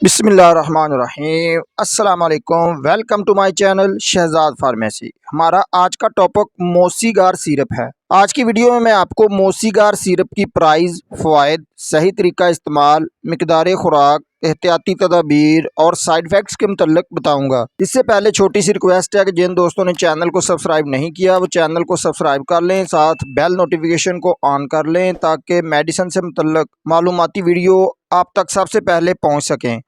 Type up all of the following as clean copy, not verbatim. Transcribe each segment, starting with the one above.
बिस्मिल्लाहिर्रहमानिर्रहीम। अस्सलाम वालेकुम। Welcome to my channel Shahzad pharmacy. हमारा आज का टॉपिक मोसीगार सिरप है। आज की वीडियो में मैं आपको मोसीगार सिरप की प्राइस, फ़वाइद, सही तरीका इस्तेमाल, मिकदार खुराक, एहतियाती तदाबीर और साइड इफ़ेक्ट्स के मुतल्लिक बताऊंगा। इससे पहले छोटी सी रिक्वेस्ट है कि जिन दोस्तों ने चैनल को सब्सक्राइब नहीं किया वो चैनल को सब्सक्राइब कर लें, साथ बेल नोटिफिकेशन को ऑन कर लें ताकि मेडिसिन से मुतल्लिक मालूमाती वीडियो आप तक सबसे पहले पहुँच सकें।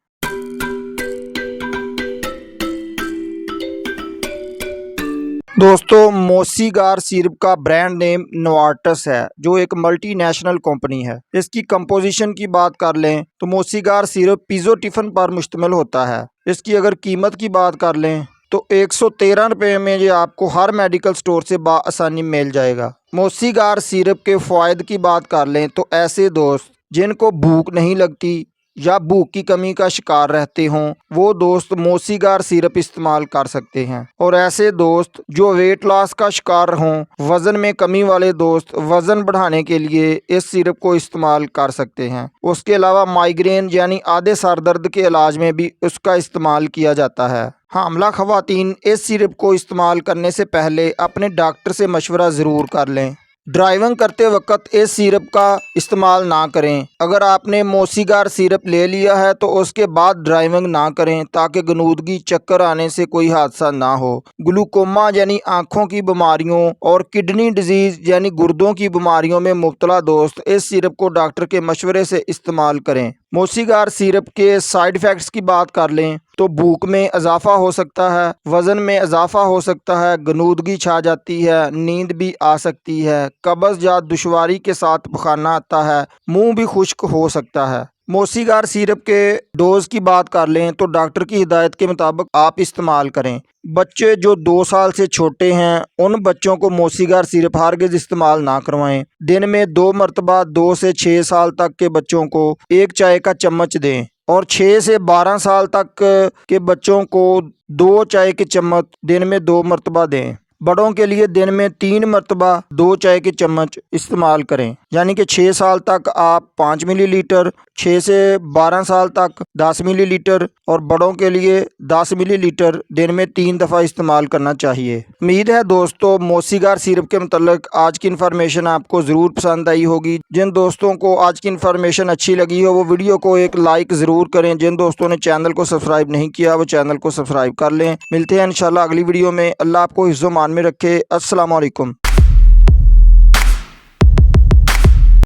दोस्तों, मोसीगार सिरप का ब्रांड नेम नोवार्टस है, जो एक मल्टीनेशनल कंपनी है। इसकी कंपोजिशन की बात कर लें तो मोसीगार सिरप पीज़ोटिफन पर मुश्तमिल होता है। इसकी अगर कीमत की बात कर लें तो 113 रुपये में ये आपको हर मेडिकल स्टोर से बाआसानी मिल जाएगा। मोसीगार सिरप के फ़वाइद की बात कर लें तो ऐसे दोस्त जिनको भूख नहीं लगती या भूख की कमी का शिकार रहते हों वो दोस्त मोसीगार सिरप इस्तेमाल कर सकते हैं। और ऐसे दोस्त जो वेट लॉस का शिकार हों, वज़न में कमी वाले दोस्त वज़न बढ़ाने के लिए इस सिरप को इस्तेमाल कर सकते हैं। उसके अलावा माइग्रेन यानी आधे सर दर्द के इलाज में भी उसका इस्तेमाल किया जाता है। हामला ख़वातीन इस सिरप को इस्तेमाल करने से पहले अपने डॉक्टर से मशवरा ज़रूर कर लें। ड्राइविंग करते वक्त इस सिरप का इस्तेमाल ना करें। अगर आपने मोसीगार सिरप ले लिया है तो उसके बाद ड्राइविंग ना करें ताकि गनूदगी, चक्कर आने से कोई हादसा ना हो। ग्लूकोमा यानी आँखों की बीमारियों और किडनी डिजीज़ यानी गुर्दों की बीमारियों में मुब्तला दोस्त इस सिरप को डॉक्टर के मशवरे से इस्तेमाल करें। मोसीगार सिरप के साइड इफ़ेक्ट्स की बात कर लें तो भूख में इजाफा हो सकता है, वज़न में इजाफा हो सकता है, गनूदगी छा जाती है, नींद भी आ सकती है, कब्ज़ या दुश्वारी के साथ पखाना आता है, मुंह भी खुश्क हो सकता है। मोसीगार सिरप के डोज की बात कर लें तो डॉक्टर की हिदायत के मुताबिक आप इस्तेमाल करें। बच्चे जो 2 साल से छोटे हैं उन बच्चों को मोसीगार सिरप हरगिज़ इस्तेमाल ना करवाएं। दिन में 2 मरतबा 2 से 6 साल तक के बच्चों को 1 चाय का चम्मच दें और 6 से 12 साल तक के बच्चों को 2 चाय के चम्मच दिन में 2 मरतबा दें। बड़ों के लिए दिन में 3 मरतबा 2 चाय के चम्मच इस्तेमाल करें। यानी कि 6 साल तक आप 5 मिलीलीटर, 6 से 12 साल तक 10 मिलीलीटर और बड़ों के लिए 10 मिलीलीटर दिन में 3 दफ़ा इस्तेमाल करना चाहिए। उम्मीद है दोस्तों मोसीगार सिरप के मुतल्लिक आज की इन्फॉर्मेशन आपको ज़रूर पसंद आई होगी। जिन दोस्तों को आज की इन्फॉर्मेशन अच्छी लगी हो वो वीडियो को एक लाइक ज़रूर करें। जिन दोस्तों ने चैनल को सब्सक्राइब नहीं किया वो चैनल को सब्सक्राइब कर लें। मिलते हैं इंशाल्लाह अगली वीडियो में। अल्लाह आपको हिफ्ज़-ओ-मान में रखे। अस्सलाम वालेकुम।